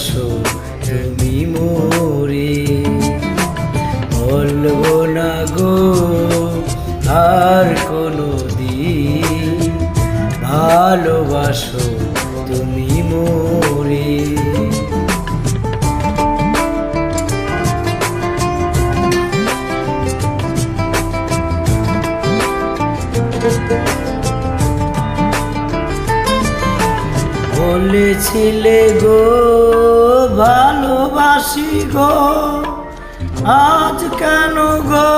ভালোবাসো তুমি মোরে। বলবো না গো আর কোনো দিন, ভালোবাসো তুমি মোরে। বলেছিলে গো ভালোবাসি গো, আজ কেন গো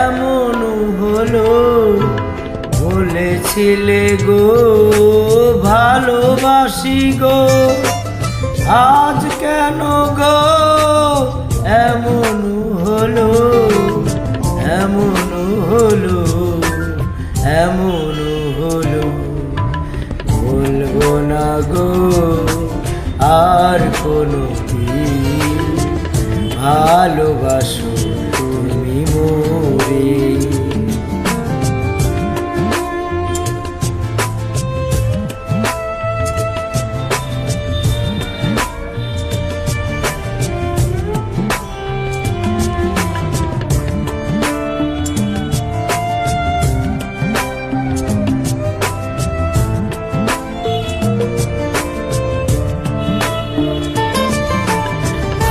এমন হলো। বলেছিলে গো ভালোবাসি গো, আজ কেন গো এমন হলো, এমন হলো, এমন হলো। বলবো না গো আর কোনো দিন, ভালোবাসো তুমি মোরে।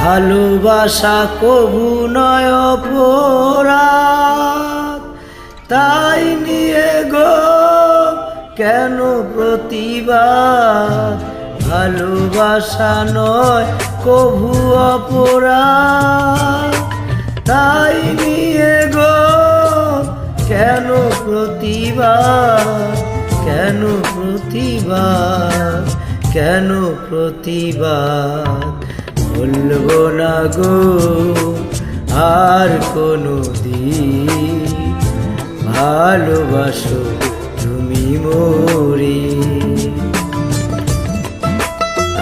ভালোবাসা কভু নয় অপরাধ, তাই নিয়ে গো কেন প্রতিবাদ। ভালোবাসা নয় কভু অপরাধ, তাই নিয়ে গো কেন প্রতিবাদ, কেন প্রতিবাদ, কেন প্রতিবাদ। বলবো না গো আর কোনো দিন, ভালোবাসো তুমি মোরে।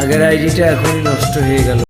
আগের আইডিটা এখনই নষ্ট হয়ে গেল।